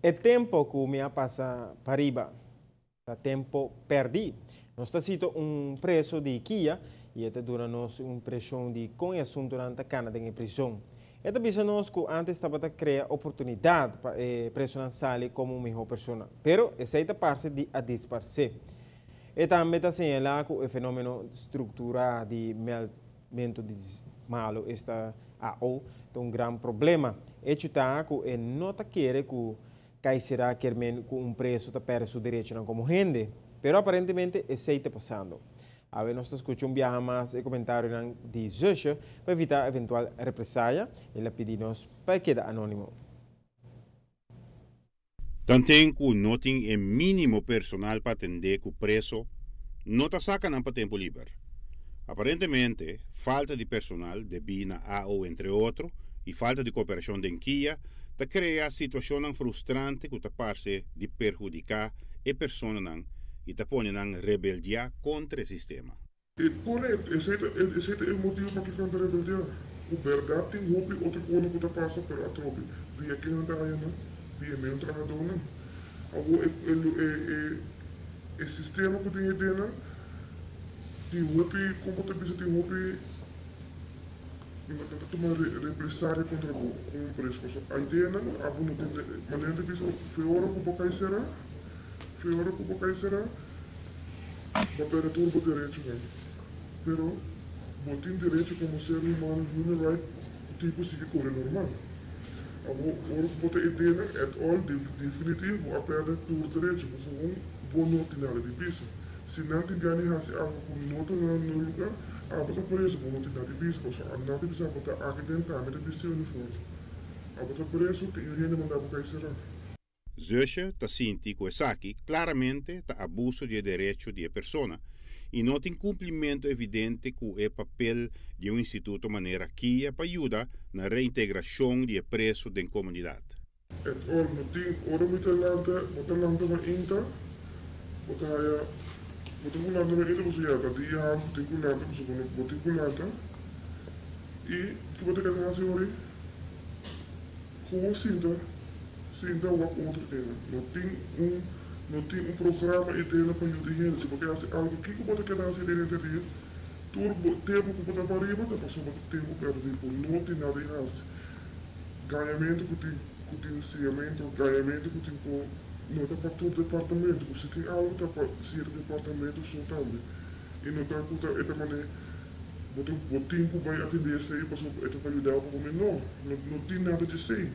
É tempo que me passa para riba, é tempo perdido. Nós está cito preço de Kia e até dura-nos pressão de conhecimento durante a cana de prisão. Esta bisa nós que antes estava a criar oportunidade para preço na sala como melhor pessoa, pero essa é a parte de a disparcer. E também está assinalado que o fenômeno estrutural de melhamento de malo está um grande problema. E está que não está querendo que cai será que com preço está perde seu direito não como gente, pero aparentemente isso está passando. A ver, nós escutamos mais comentário de Zusha para evitar eventual represália. Ele pediu-nos para quedar anônimo. Também que não tem mínimo personal para atender que o preço não está sacando para tempo livre. Aparentemente, falta de personal de Bina AO, entre outros, e falta de cooperação de Kia, está cria situação frustrante que está parte de perjudicar a pessoa e está pondo rebeldia contra o sistema. Correto, esse é o motivo para que canta rebeldia. O verdade tem roupa outra coisa que está passando pela tropa. Via quem anda aí, via meu trabalhador, o sistema que tem ideia, tem roupa, como tem roupa, não tomar represária contra o preço. A ideia não, a maneira de pensar, foi hora que o bocai será, para perder todo o direito, pero botin direito como ser humano, human right, tem que conseguir correr normal. Agora, botar ideia é all definitivo, a perder todo o direito, porque bom não tem nada de pisa. Se não tem ganho, algo que não está no lugar, a botar preço, bom não tem nada de pisa, porque a não tem pisa, botar aqui dentro, a botar pisa uniforme. A botar preço, que o gente mandar para será. Zusha está sentindo que isso aqui claramente está abuso de direito de pessoa e não tem cumprimento evidente com o papel de instituto maneira que para ajudar na reintegração de preço da comunidade. Não tem hora muito lanta uma inta, botar lanta uma inta você já está de algo tem com lanta você botar com lanta e que botar cada assim ori como sinta o outro tema. Não tem programa ideia para ajudar a gente. Porque é algo que pode quedar assim dentro de todo tempo que pode para riba, depois sobre tempo perdido por não tem nada de errado. Ganhamento que tem ensinamento, ganhamento que tem por não está para todo departamento. Se tem algo está para ser departamento só também. E não está com essa maneira o tempo vai atender isso aí para ajudar o menor. Não tem nada de ser.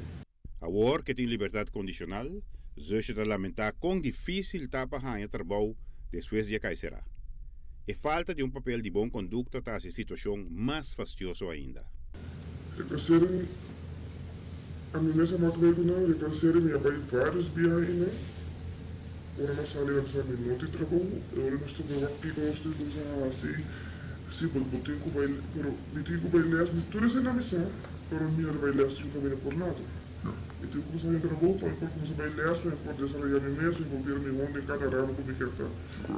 Agora que tem liberdade condicional, Zusha está lamentar quão difícil está para ganhar trabalho depois de cair será. E falta de papel de boa conduta está a situação mais fastidiosa ainda. Reconheceram a minha mesa macroeco não, reconheceram minha pai vários viagens não. Ora na sala eu não tem trabalho, eu não estou vendo aqui com os títulos assim, se botem com baile, pero botem com baile as, tudo isso é na missão, pero minha baile as não também por nada. Então, como sair trabalho, para começar a bailar, para desarrollar mim mesmo, envolver me onde cada ramo como que está.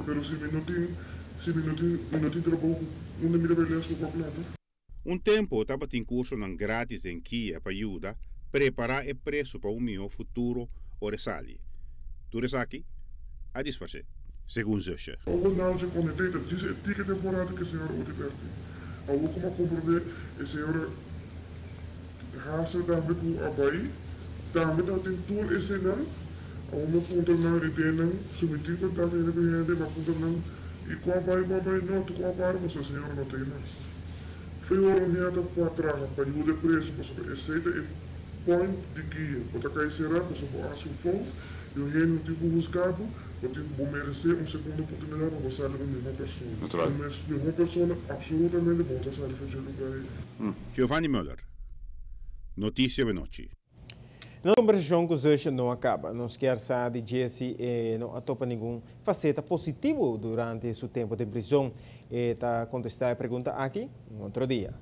Pero se me não tem trabalho, onde me bailar com a plata. Tempo estava em curso não grátis em Kia para ajudar preparar o preço para melhor futuro ou resali. Tudo isso aqui a disfarce, segundo Zusha. Alguns não se conecta, diz que temporada que a senhora pode perder. Alguns como compreender, a senhora hasil também com a Bahia, também tem tudo esse não, a uma ponta não ideia não, submeter contato ainda com a gente, mas ponta não, e com a Bahia não, tu com a Bahia, mas a senhora não tem mais. Foi hora um reata para trás, para ajudar o preço, para esse é o point de guia, para cair será, para sobre a sua fonte, e o gente não tem que buscar, para ter que merecer uma segunda oportunidade para você ser uma melhor pessoa. Uma melhor pessoa, absolutamente bom, está saindo de lugar. Giovanni Müller. Notícia de noite. Na conversação com o Zusha não acaba. Nós queremos saber de Jesse não atopa nenhum faceta positivo durante seu tempo de prisão. Está contestar a pergunta aqui, um outro dia.